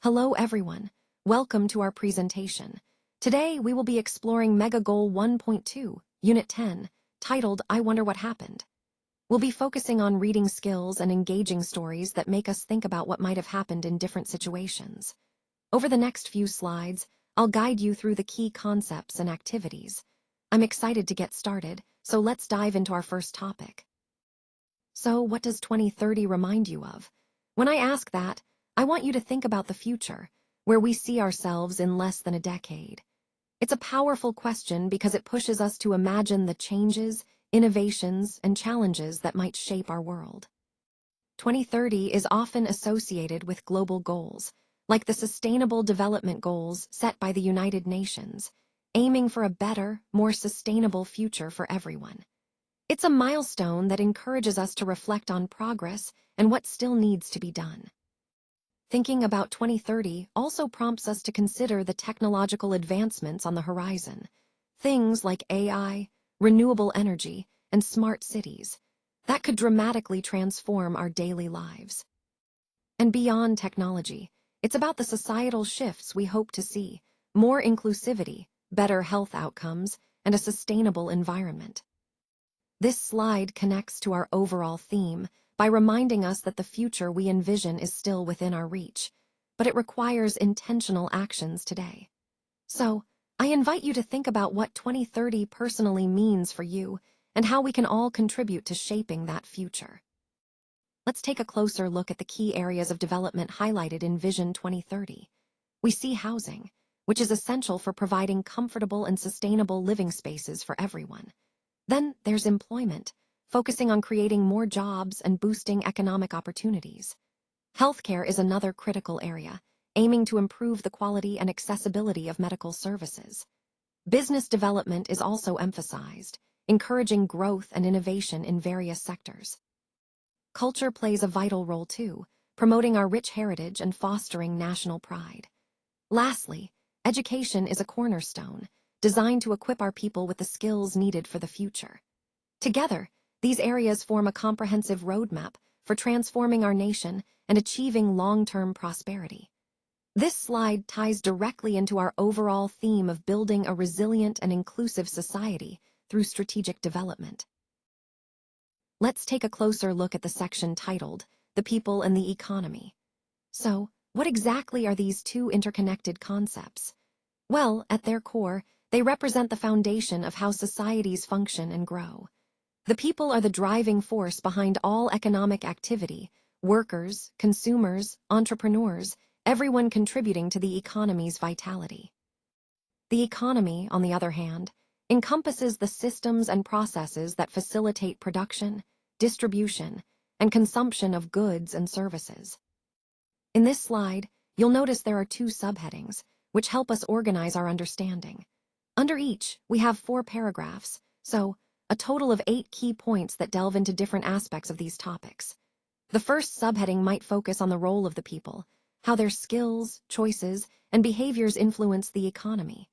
Hello everyone, welcome to our presentation. Today we will be exploring Mega Goal 1.2, Unit 10, titled I Wonder What Happened. We'll be focusing on reading skills and engaging stories that make us think about what might have happened in different situations. Over the next few slides, I'll guide you through the key concepts and activities. I'm excited to get started, so let's dive into our first topic. So what does 2030 remind you of? When I ask that, I want you to think about the future, where we see ourselves in less than a decade. It's a powerful question because it pushes us to imagine the changes, innovations, and challenges that might shape our world. 2030 is often associated with global goals, like the Sustainable Development Goals set by the United Nations, aiming for a better, more sustainable future for everyone. It's a milestone that encourages us to reflect on progress and what still needs to be done. Thinking about 2030 also prompts us to consider the technological advancements on the horizon. Things like AI, renewable energy, and smart cities that could dramatically transform our daily lives. And beyond technology, it's about the societal shifts we hope to see: more inclusivity, better health outcomes, and a sustainable environment. This slide connects to our overall theme by reminding us that the future we envision is still within our reach, but it requires intentional actions today. So, I invite you to think about what 2030 personally means for you and how we can all contribute to shaping that future. Let's take a closer look at the key areas of development highlighted in Vision 2030. We see housing, which is essential for providing comfortable and sustainable living spaces for everyone. Then there's employment, focusing on creating more jobs and boosting economic opportunities. Healthcare is another critical area, aiming to improve the quality and accessibility of medical services. Business development is also emphasized, encouraging growth and innovation in various sectors. Culture plays a vital role too, promoting our rich heritage and fostering national pride. Lastly, education is a cornerstone, designed to equip our people with the skills needed for the future. Together, these areas form a comprehensive roadmap for transforming our nation and achieving long-term prosperity. This slide ties directly into our overall theme of building a resilient and inclusive society through strategic development. Let's take a closer look at the section titled, The People and the Economy. So, what exactly are these two interconnected concepts? Well, at their core, they represent the foundation of how societies function and grow. The people are the driving force behind all economic activity: workers, consumers, entrepreneurs, everyone contributing to the economy's vitality. The economy, on the other hand, encompasses the systems and processes that facilitate production, distribution, and consumption of goods and services. In this slide, you'll notice there are two subheadings, which help us organize our understanding. Under each, we have 4 paragraphs, so a total of 8 key points that delve into different aspects of these topics. The first subheading might focus on the role of the people, how their skills, choices, and behaviors influence the economy.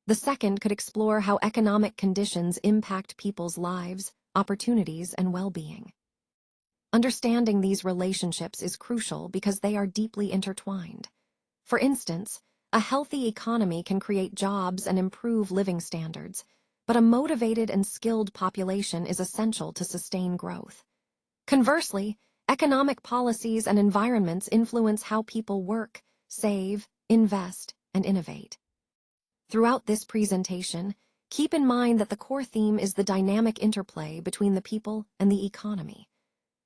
The second could explore how economic conditions impact people's lives, opportunities, and well-being. Understanding these relationships is crucial because they are deeply intertwined. For instance, a healthy economy can create jobs and improve living standards, but a motivated and skilled population is essential to sustain growth. Conversely, economic policies and environments influence how people work, save, invest, and innovate. Throughout this presentation, keep in mind that the core theme is the dynamic interplay between the people and the economy.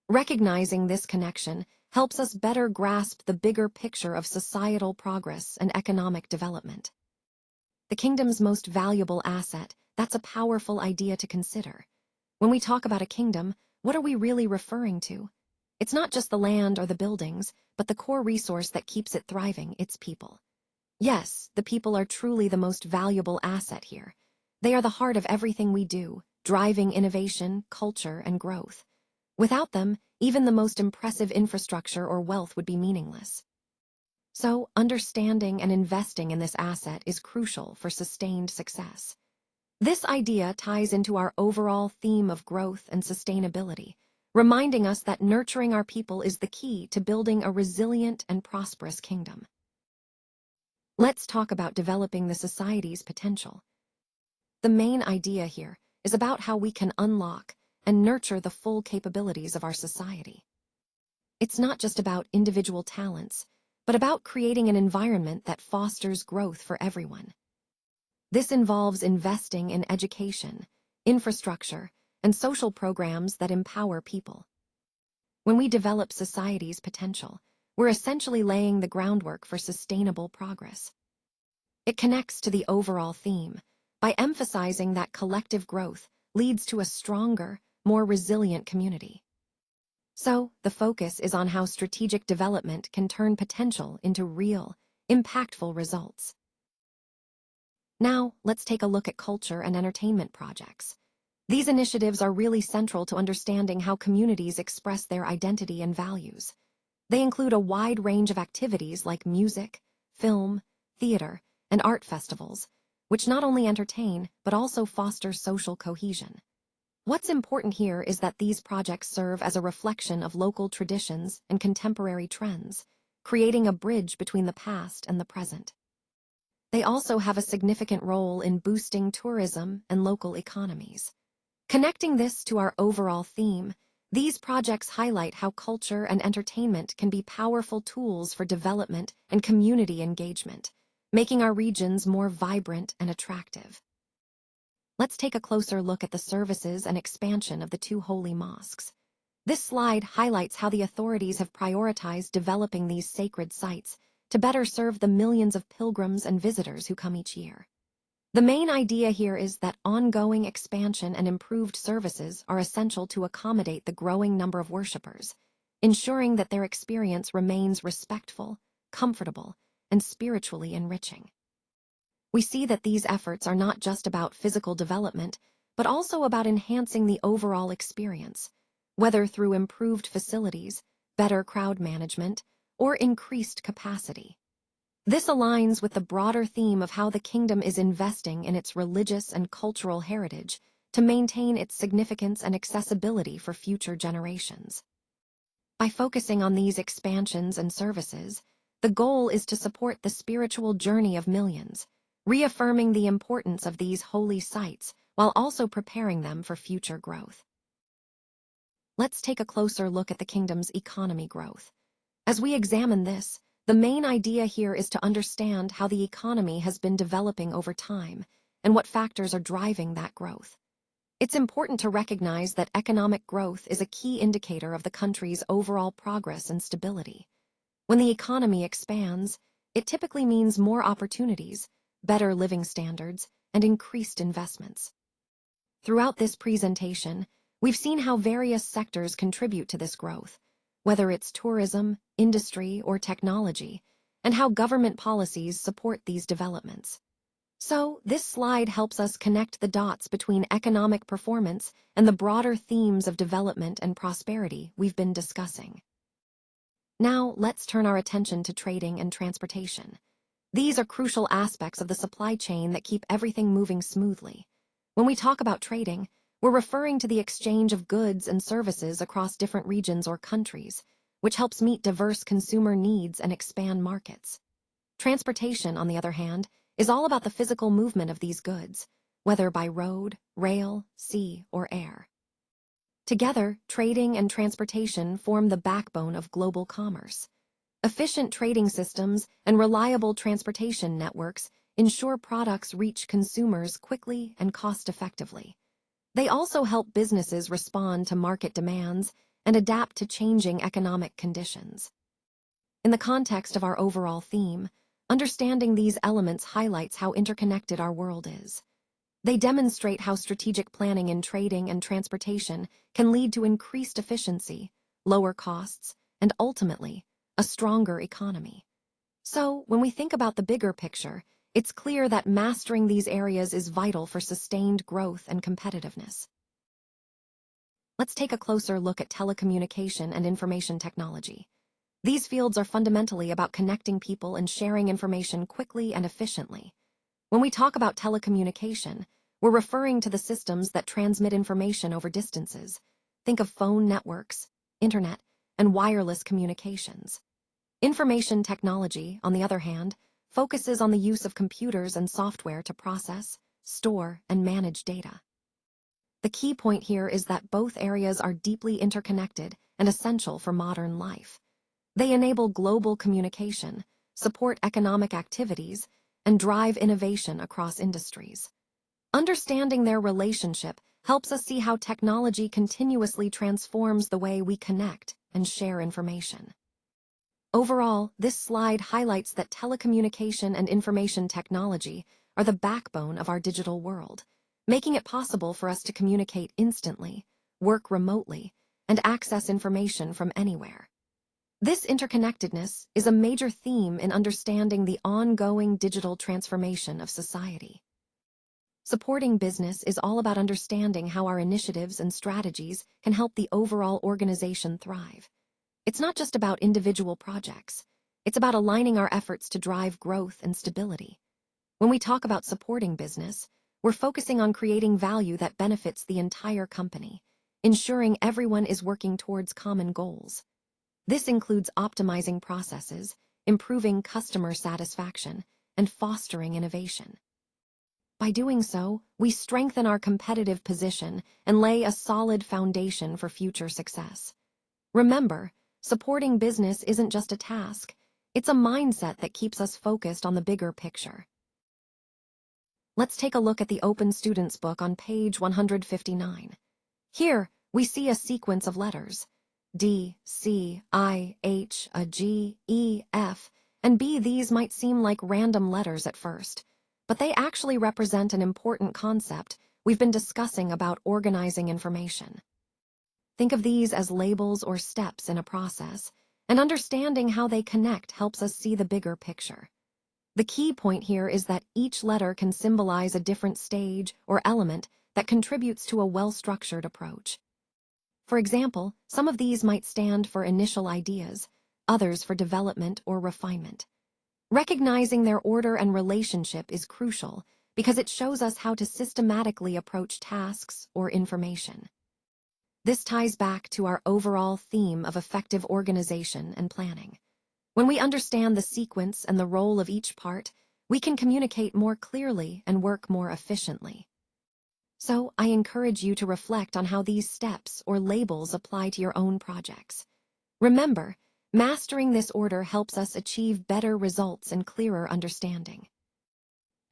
Recognizing this connection helps us better grasp the bigger picture of societal progress and economic development. The kingdom's most valuable asset, that's a powerful idea to consider. When we talk about a kingdom, what are we really referring to? It's not just the land or the buildings, but the core resource that keeps it thriving: its people. Yes, the people are truly the most valuable asset here. They are the heart of everything we do, driving innovation, culture, and growth. Without them, even the most impressive infrastructure or wealth would be meaningless. So, understanding and investing in this asset is crucial for sustained success. This idea ties into our overall theme of growth and sustainability, reminding us that nurturing our people is the key to building a resilient and prosperous kingdom. Let's talk about developing the society's potential. The main idea here is about how we can unlock and nurture the full capabilities of our society. It's not just about individual talents, but about creating an environment that fosters growth for everyone. This involves investing in education, infrastructure, and social programs that empower people. When we develop society's potential, we're essentially laying the groundwork for sustainable progress. It connects to the overall theme by emphasizing that collective growth leads to a stronger, more resilient community. So, the focus is on how strategic development can turn potential into real, impactful results. Now, let's take a look at culture and entertainment projects. These initiatives are really central to understanding how communities express their identity and values. They include a wide range of activities like music, film, theater, and art festivals, which not only entertain but also foster social cohesion. What's important here is that these projects serve as a reflection of local traditions and contemporary trends, creating a bridge between the past and the present. They also have a significant role in boosting tourism and local economies. Connecting this to our overall theme, these projects highlight how culture and entertainment can be powerful tools for development and community engagement, making our regions more vibrant and attractive. Let's take a closer look at the services and expansion of the Two Holy Mosques. This slide highlights how the authorities have prioritized developing these sacred sites to better serve the millions of pilgrims and visitors who come each year. The main idea here is that ongoing expansion and improved services are essential to accommodate the growing number of worshippers, ensuring that their experience remains respectful, comfortable, and spiritually enriching. We see that these efforts are not just about physical development, but also about enhancing the overall experience, whether through improved facilities, better crowd management, or increased capacity. This aligns with the broader theme of how the kingdom is investing in its religious and cultural heritage to maintain its significance and accessibility for future generations. By focusing on these expansions and services, the goal is to support the spiritual journey of millions, reaffirming the importance of these holy sites while also preparing them for future growth. Let's take a closer look at the kingdom's economy growth. As we examine this, the main idea here is to understand how the economy has been developing over time and what factors are driving that growth. It's important to recognize that economic growth is a key indicator of the country's overall progress and stability. When the economy expands, it typically means more opportunities, better living standards, and increased investments. Throughout this presentation, we've seen how various sectors contribute to this growth, whether it's tourism, industry, or technology, and how government policies support these developments. So, this slide helps us connect the dots between economic performance and the broader themes of development and prosperity we've been discussing. Now, let's turn our attention to trading and transportation. These are crucial aspects of the supply chain that keep everything moving smoothly. When we talk about trading, we're referring to the exchange of goods and services across different regions or countries, which helps meet diverse consumer needs and expand markets. Transportation, on the other hand, is all about the physical movement of these goods, whether by road, rail, sea, or air. Together, trading and transportation form the backbone of global commerce. Efficient trading systems and reliable transportation networks ensure products reach consumers quickly and cost-effectively. They also help businesses respond to market demands and adapt to changing economic conditions. In the context of our overall theme, understanding these elements highlights how interconnected our world is. They demonstrate how strategic planning in trading and transportation can lead to increased efficiency, lower costs, and ultimately, a stronger economy. So, when we think about the bigger picture, it's clear that mastering these areas is vital for sustained growth and competitiveness. Let's take a closer look at telecommunication and information technology. These fields are fundamentally about connecting people and sharing information quickly and efficiently. When we talk about telecommunication, we're referring to the systems that transmit information over distances. Think of phone networks, internet, and wireless communications. Information technology, on the other hand, focuses on the use of computers and software to process, store, and manage data. The key point here is that both areas are deeply interconnected and essential for modern life. They enable global communication, support economic activities, and drive innovation across industries. Understanding their relationship helps us see how technology continuously transforms the way we connect and share information. Overall, this slide highlights that telecommunication and information technology are the backbone of our digital world, making it possible for us to communicate instantly, work remotely, and access information from anywhere. This interconnectedness is a major theme in understanding the ongoing digital transformation of society. Supporting business is all about understanding how our initiatives and strategies can help the overall organization thrive. It's not just about individual projects. It's about aligning our efforts to drive growth and stability. When we talk about supporting business, we're focusing on creating value that benefits the entire company, ensuring everyone is working towards common goals. This includes optimizing processes, improving customer satisfaction, and fostering innovation. By doing so, we strengthen our competitive position and lay a solid foundation for future success. Remember, supporting business isn't just a task, it's a mindset that keeps us focused on the bigger picture. Let's take a look at the Open Students book on page 159. Here, we see a sequence of letters: D, C, I, H, a G, E, F, and B. These might seem like random letters at first, but they actually represent an important concept we've been discussing about organizing information. Think of these as labels or steps in a process, and understanding how they connect helps us see the bigger picture. The key point here is that each letter can symbolize a different stage or element that contributes to a well-structured approach. For example, some of these might stand for initial ideas, others for development or refinement. Recognizing their order and relationship is crucial because it shows us how to systematically approach tasks or information. This ties back to our overall theme of effective organization and planning. When we understand the sequence and the role of each part, we can communicate more clearly and work more efficiently. So, I encourage you to reflect on how these steps or labels apply to your own projects. Remember, mastering this order helps us achieve better results and clearer understanding.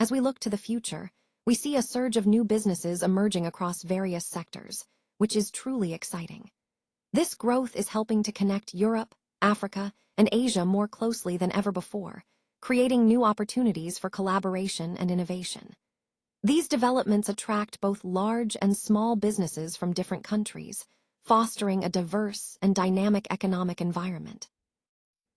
As we look to the future, we see a surge of new businesses emerging across various sectors, which is truly exciting. This growth is helping to connect Europe, Africa, and Asia more closely than ever before, creating new opportunities for collaboration and innovation. These developments attract both large and small businesses from different countries, fostering a diverse and dynamic economic environment.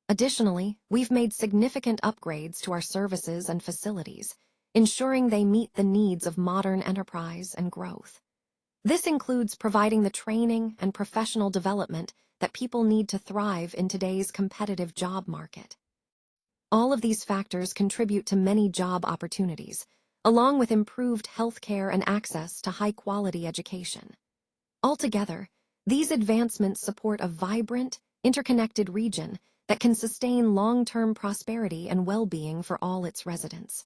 Additionally, we've made significant upgrades to our services and facilities, ensuring they meet the needs of modern enterprise and growth. This includes providing the training and professional development that people need to thrive in today's competitive job market. All of these factors contribute to many job opportunities, along with improved healthcare and access to high-quality education. Altogether, these advancements support a vibrant, interconnected region that can sustain long-term prosperity and well-being for all its residents.